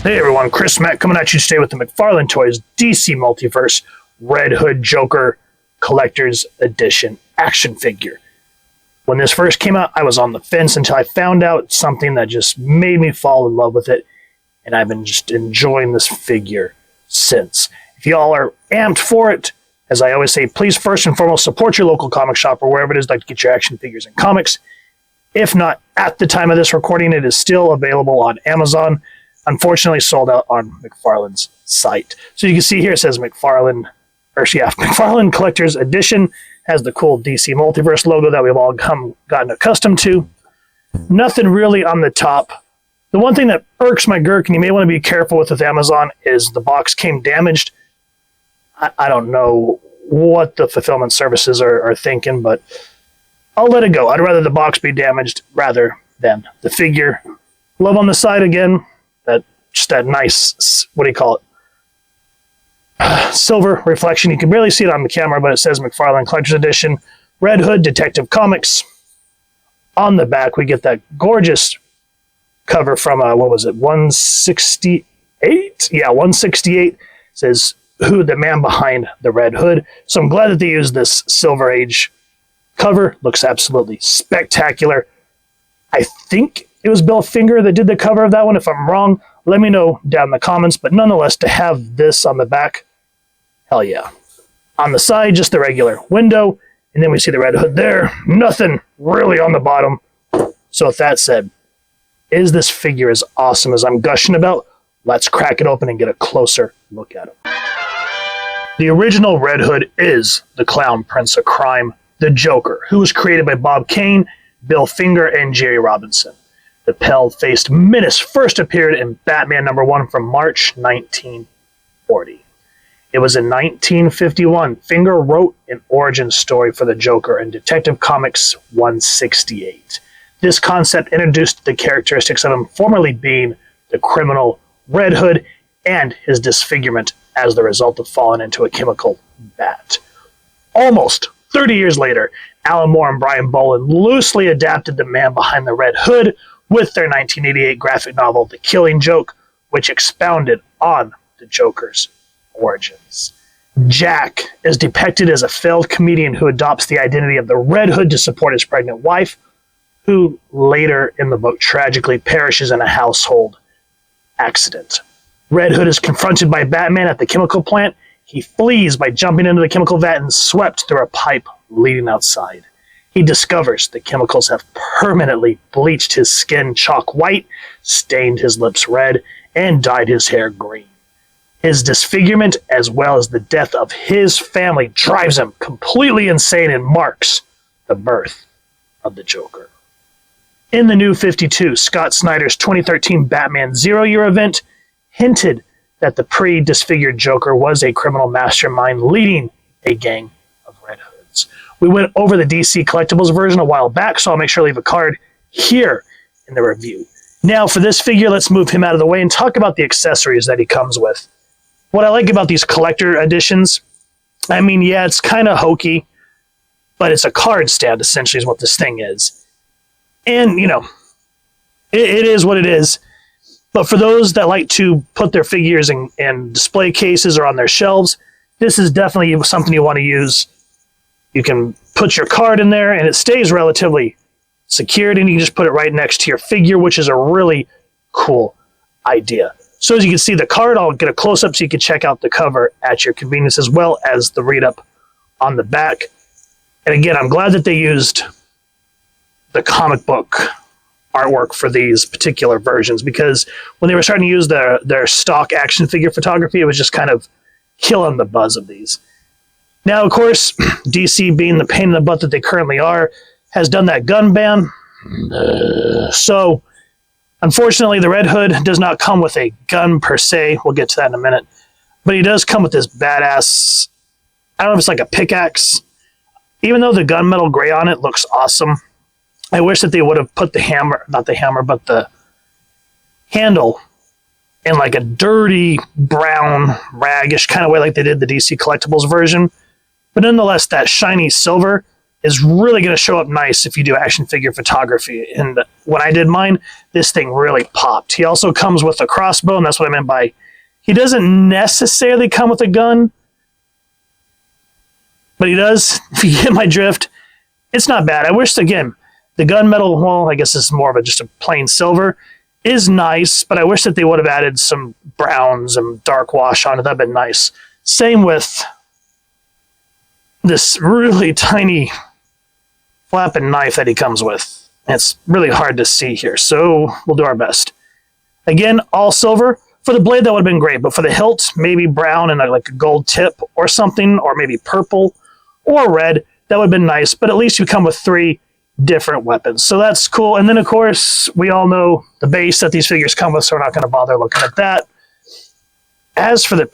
Hey everyone, Chris Mack coming at you today with the McFarlane Toys DC Multiverse Red Hood Joker Collector's Edition action figure. When this first came out, I was on the fence until I found out something that just made me fall in love with it, and I've been just enjoying this figure since. If y'all are amped for it, as I always say, please first and foremost support your local comic shop or wherever it is like to get your action figures and comics. If not, at the time of this recording, it is still available on Amazon. Unfortunately sold out on McFarlane's site. So you can see here it says McFarlane Collector's Edition. Has the cool DC Multiverse logo that we've all gotten accustomed to. Nothing really on the top. The one thing that irks my gherk, and you may want to be careful with Amazon, is the box came damaged. I don't know what the fulfillment services are thinking, but I'll let it go. I'd rather the box be damaged rather than the figure. Love on the side again. That nice, what do you call it? Silver reflection. You can barely see it on the camera, but it says McFarlane Collector's Edition, Red Hood Detective Comics. On the back, we get that gorgeous cover from, 168? Yeah, 168. It says, "Who the man behind the Red Hood?" So I'm glad that they used this Silver Age cover. Looks absolutely spectacular. I think it was Bill Finger that did the cover of that one. If I'm wrong, let me know down in the comments. But nonetheless, to have this on the back, hell yeah. On the side, just the regular window. And then we see the Red Hood there. Nothing really on the bottom. So with that said, is this figure as awesome as I'm gushing about? Let's crack it open and get a closer look at him. The original Red Hood is the Clown Prince of Crime, the Joker, who was created by Bob Kane, Bill Finger, and Jerry Robinson. The pale-faced menace first appeared in Batman #1 from March 1940. It was in 1951 Finger wrote an origin story for the Joker in Detective Comics 168. This concept introduced the characteristics of him formerly being the criminal Red Hood and his disfigurement as the result of falling into a chemical vat. Almost 30 years later, Alan Moore and Brian Bolland loosely adapted The Man Behind the Red Hood with their 1988 graphic novel, The Killing Joke, which expounded on the Joker's origins. Jack is depicted as a failed comedian who adopts the identity of the Red Hood to support his pregnant wife, who later in the book tragically perishes in a household accident. Red Hood is confronted by Batman at the chemical plant. He flees by jumping into the chemical vat and swept through a pipe leading outside. He discovers the chemicals have permanently bleached his skin chalk white, stained his lips red, and dyed his hair green. His disfigurement, as well as the death of his family, drives him completely insane and marks the birth of the Joker. In the New 52, Scott Snyder's 2013 Batman Zero-Year event hinted that the pre-disfigured Joker was a criminal mastermind leading a gang of Red Hoods. We went over the DC Collectibles version a while back, so I'll make sure to leave a card here in the review. Now, for this figure, let's move him out of the way and talk about the accessories that he comes with. What I like about these collector editions, I mean, yeah, it's kind of hokey, but it's a card stand, essentially, is what this thing is. And, you know, it is what it is. But for those that like to put their figures in display cases or on their shelves, this is definitely something you want to use. You can put your card in there, and it stays relatively secured, and you can just put it right next to your figure, which is a really cool idea. So as you can see the card, I'll get a close-up so you can check out the cover at your convenience, as well as the read-up on the back. And again, I'm glad that they used the comic book artwork for these particular versions, because when they were starting to use their stock action figure photography, it was just kind of killing the buzz of these. Now, of course, DC, being the pain in the butt that they currently are, has done that gun ban. So, unfortunately, the Red Hood does not come with a gun per se. We'll get to that in a minute. But he does come with this badass, I don't know if it's like a pickaxe. Even though the gunmetal gray on it looks awesome, I wish that they would have put the hammer, not the hammer, but the handle in like a dirty brown raggish kind of way like they did the DC Collectibles version. But nonetheless, that shiny silver is really going to show up nice if you do action figure photography. And when I did mine, this thing really popped. He also comes with a crossbow, and that's what I meant by he doesn't necessarily come with a gun, but he does. If you get my drift, it's not bad. I wish, again, the gunmetal, well, I guess it's more of just a plain silver, is nice, but I wish that they would have added some browns and dark wash on it. That'd been nice. Same with this really tiny flapping knife that he comes with. It's really hard to see here, so we'll do our best. Again, all silver. For the blade, that would have been great, but for the hilt, maybe brown and like a gold tip or something, or maybe purple or red. That would have been nice, but at least you come with 3 different weapons. So that's cool. And then, of course, we all know the base that these figures come with, so we're not going to bother looking at that. As for the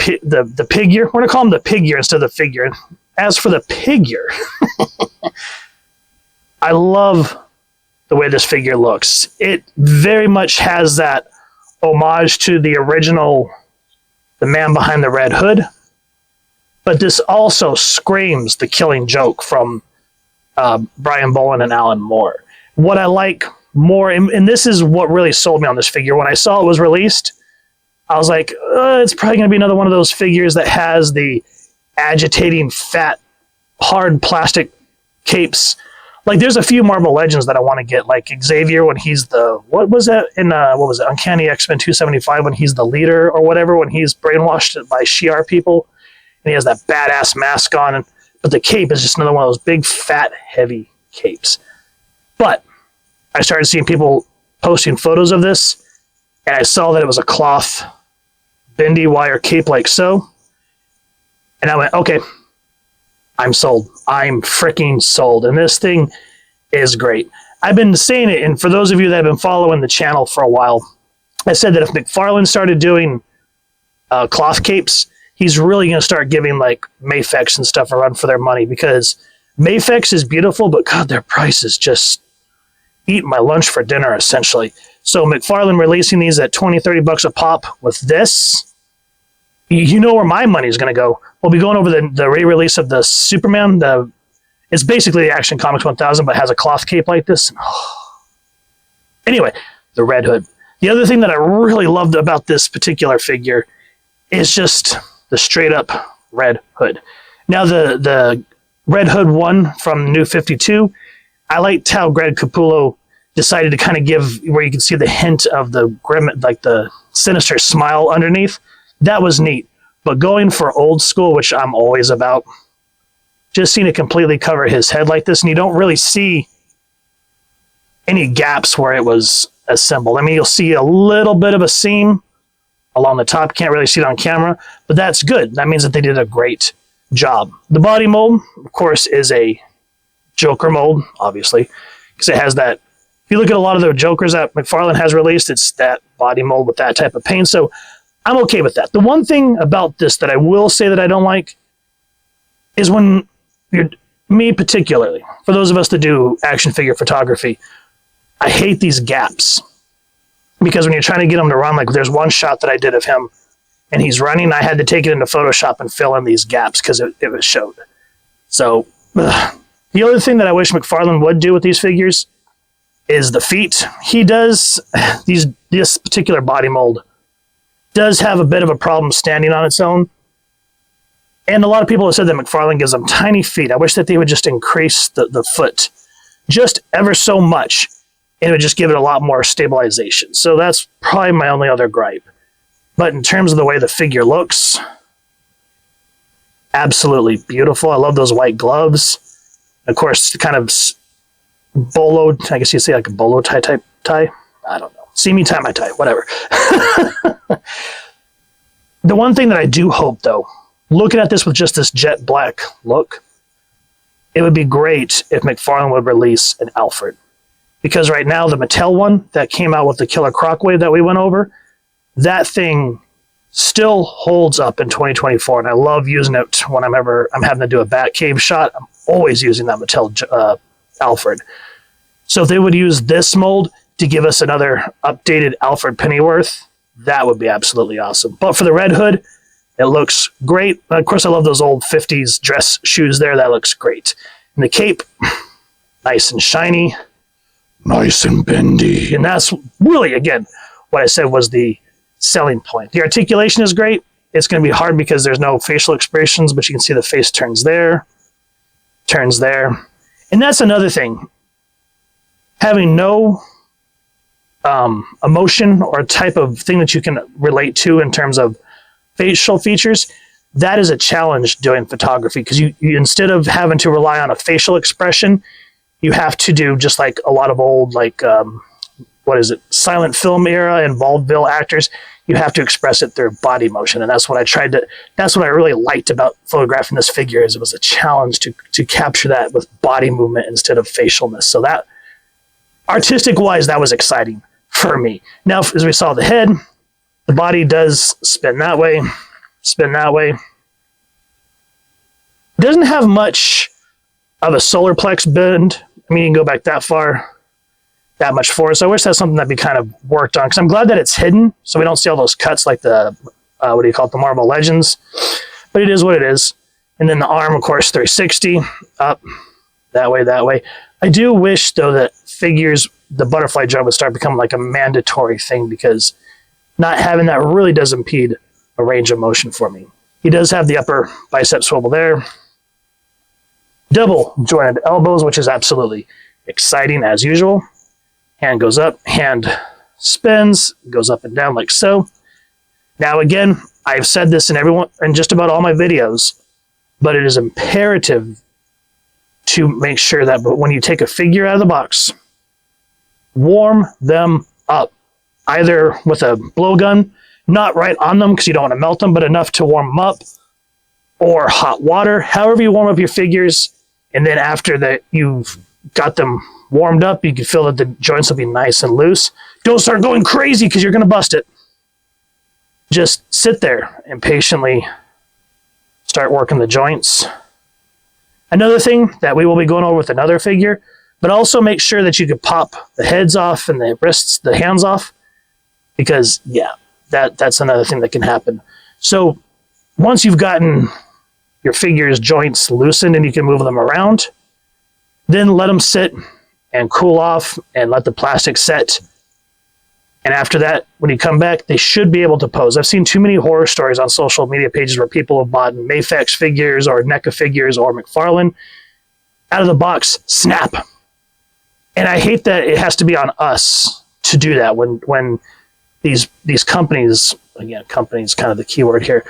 figure, we're going to call him the figure instead of the figure. As for the figure, I love the way this figure looks. It very much has that homage to the original, the man behind the red hood, but this also screams the Killing Joke from Brian Bolland and Alan Moore. What I like more, and this is what really sold me on this figure, when I saw it was released, I was like, it's probably going to be another one of those figures that has the agitating, fat, hard plastic capes. Like, there's a few Marvel Legends that I want to get, like Xavier when he's the, what was that in, what was it, Uncanny X-Men 275, when he's the leader or whatever, when he's brainwashed by Shi'ar people, and he has that badass mask on, but the cape is just another one of those big, fat, heavy capes. But I started seeing people posting photos of this, and I saw that it was a cloth bendy wire cape like so, and I went, okay, I'm sold. I'm freaking sold. And this thing is great. I've been saying it, and for those of you that have been following the channel for a while, I said that if McFarlane started doing cloth capes, he's really going to start giving like Mafex and stuff a run for their money, because Mafex is beautiful, but God, their price is just eat my lunch for dinner, essentially. So McFarlane releasing these at 20, 30 bucks a pop with this, you know where my money's going to go. We'll be going over the re-release of the Superman. It's basically Action Comics 1000, but has a cloth cape like this. Anyway, the Red Hood. The other thing that I really loved about this particular figure is just the straight-up Red Hood. Now, the Red Hood one from New 52, I liked how Greg Capullo decided to kind of give, where you can see the hint of the grim, like the sinister smile underneath. That was neat. But going for old school, which I'm always about, just seeing it completely cover his head like this, and you don't really see any gaps where it was assembled. I mean, you'll see a little bit of a seam along the top. Can't really see it on camera, but that's good. That means that they did a great job. The body mold, of course, is a Joker mold, obviously, because it has that. If you look at a lot of the Jokers that McFarlane has released, it's that body mold with that type of paint. So I'm okay with that. The one thing about this that I will say that I don't like is when me particularly, for those of us that do action figure photography, I hate these gaps. Because when you're trying to get him to run, like there's one shot that I did of him and he's running, I had to take it into Photoshop and fill in these gaps because it was showed. So the other thing that I wish McFarlane would do with these figures is the feet. He does, this particular body mold does have a bit of a problem standing on its own. And a lot of people have said that McFarlane gives them tiny feet. I wish that they would just increase the foot just ever so much, and it would just give it a lot more stabilization. So that's probably my only other gripe. But in terms of the way the figure looks, absolutely beautiful. I love those white gloves. Of course, the kind of bolo, I guess you'd say like a bolo tie type tie. I don't know. See me tie my tie, whatever. The one thing that I do hope, though, looking at this with just this jet black look, it would be great if McFarlane would release an Alfred. Because right now, the Mattel one that came out with the Killer Croc wave that we went over, that thing still holds up in 2024, and I love using it when I'm having to do a Batcave shot. I'm always using that Mattel Alfred. So if they would use this mold to give us another updated Alfred Pennyworth, that would be absolutely awesome. But for the Red Hood, it looks great. Of course, I love those old 50s dress shoes there. That looks great. And the cape, nice and shiny, nice and bendy. And that's really, again, what I said was the selling point. The articulation is great. It's going to be hard because there's no facial expressions, but you can see the face turns there, turns there. And that's another thing. Having no emotion or type of thing that you can relate to in terms of facial features, that is a challenge doing photography, because you instead of having to rely on a facial expression, you have to do just like a lot of old, like, silent film era and vaudeville actors. You have to express it through body motion. And that's what I really liked about photographing this figure, is it was a challenge to capture that with body movement instead of facialness. So that, artistic wise, that was exciting for me. Now, as we saw the head, the body does spin that way, spin that way. It doesn't have much of a solar plex bend. I mean, you can go back that far, that much forward. So I wish that's something that'd be kind of worked on, because I'm glad that it's hidden, so we don't see all those cuts like the, the Marvel Legends. But it is what it is. And then the arm, of course, 360, up, that way, that way. I do wish, though, that figures, the butterfly jump would start becoming like a mandatory thing, because not having that really does impede a range of motion for me. He does have the upper bicep swivel there. Double jointed elbows, which is absolutely exciting as usual. Hand goes up, hand spins, goes up and down like so. Now again, I've said this in just about all my videos, but it is imperative to make sure that when you take a figure out of the box, warm them up, either with a blowgun, not right on them because you don't want to melt them, but enough to warm them up, or hot water, however you warm up your figures. And then after that you've got them warmed up, you can feel that the joints will be nice and loose. Don't start going crazy because you're going to bust it. Just sit there and patiently start working the joints. Another thing that we will be going over with another figure, but also make sure that you can pop the heads off and the wrists, the hands off, because yeah, that's another thing that can happen. So once you've gotten your figure's joints loosened and you can move them around, then let them sit and cool off and let the plastic set. And after that, when you come back, they should be able to pose. I've seen too many horror stories on social media pages where people have bought Mayfex figures or NECA figures or McFarlane. Out of the box, snap. And I hate that it has to be on us to do that when these companies, again, companies kind of the key word here,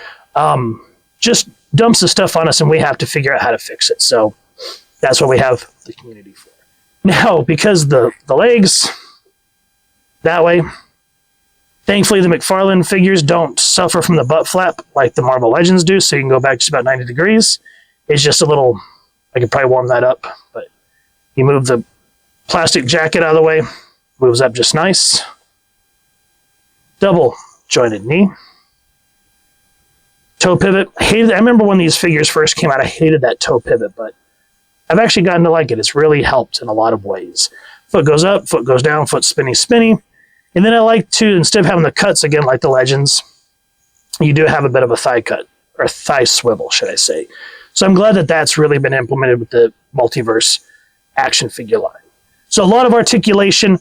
just dumps the stuff on us and we have to figure out how to fix it. So that's what we have the community for. Now, because the legs, that way, thankfully the McFarlane figures don't suffer from the butt flap like the Marvel Legends do, so you can go back just about 90 degrees. It's just a little, I could probably warm that up, but you move the plastic jacket out of the way, moves up just nice. Double jointed knee. Toe pivot. I remember when these figures first came out, I hated that toe pivot, but I've actually gotten to like it. It's really helped in a lot of ways. Foot goes up, foot goes down, foot spinny, spinny. And then I like to, instead of having the cuts again like the Legends, you do have a bit of a thigh cut, or thigh swivel, should I say. So I'm glad that that's really been implemented with the Multiverse action figure line. So a lot of articulation,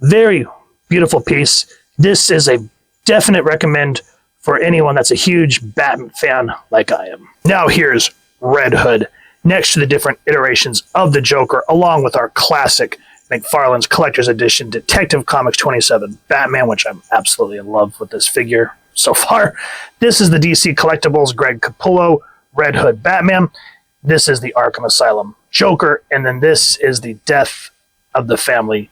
very beautiful piece. This is a definite recommend for anyone that's a huge Batman fan like I am. Now here's Red Hood, next to the different iterations of the Joker, along with our classic McFarlane's Collector's Edition Detective Comics 27 Batman, which I'm absolutely in love with this figure so far. This is the DC Collectibles Greg Capullo Red Hood Batman. This is the Arkham Asylum Joker, and then this is the Death of the Family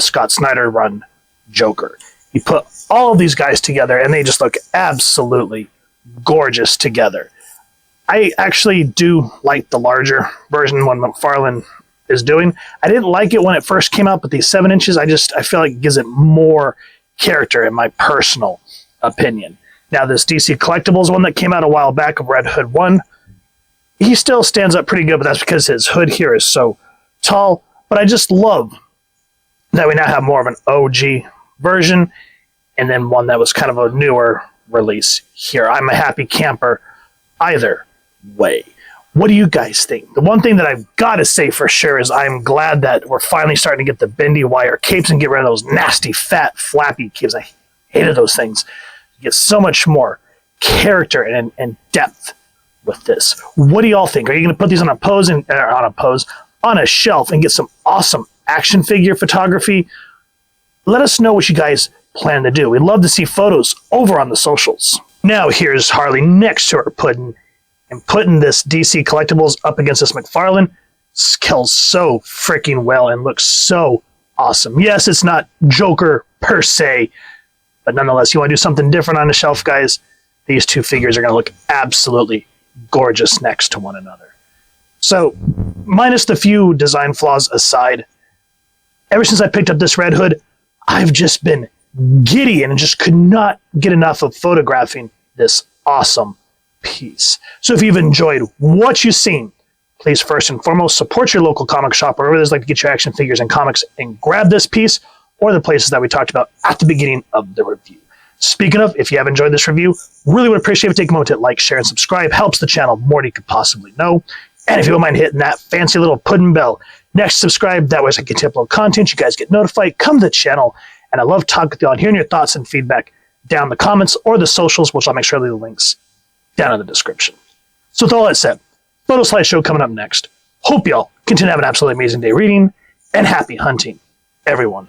Scott Snyder run Joker. You put all of these guys together and they just look absolutely gorgeous together. I actually do like the larger version when McFarlane is doing. I didn't like it when it first came out, but these 7 inches, I feel like it gives it more character in my personal opinion. Now this DC Collectibles one that came out a while back of Red Hood 1, he still stands up pretty good, but that's because his hood here is so tall. But I just love that we now have more of an OG version and then one that was kind of a newer release here. I'm a happy camper either way. What do you guys think? The one thing that I've got to say for sure is I'm glad that we're finally starting to get the bendy wire capes and get rid of those nasty, fat, flappy capes. I hated those things. You get so much more character and depth with this. What do y'all think? Are you going to put these on a shelf and get some awesome action figure photography? Let us know what you guys plan to do. We'd love to see photos over on the socials. Now here's Harley next to her pudding, and putting this DC Collectibles up against this McFarlane scales so freaking well and looks so awesome. Yes, it's not Joker per se, but nonetheless, you want to do something different on the shelf, guys, these two figures are going to look absolutely gorgeous next to one another. So, minus the few design flaws aside, ever since I picked up this Red Hood, I've just been giddy and just could not get enough of photographing this awesome piece. So if you've enjoyed what you've seen, please first and foremost support your local comic shop or wherever there's like to get your action figures and comics and grab this piece or the places that we talked about at the beginning of the review. Speaking of, if you have enjoyed this review, really would appreciate if you take a moment to like, share, and subscribe. Helps the channel more than you could possibly know. And if you don't mind hitting that fancy little pudding bell next to subscribe, that way I can upload content, you guys get notified, come to the channel, and I love talking with you all and hearing your thoughts and feedback down in the comments or the socials, which I'll make sure to leave the links down in the description. So with all that said, photo slideshow coming up next. Hope y'all continue to have an absolutely amazing day reading, and happy hunting, everyone.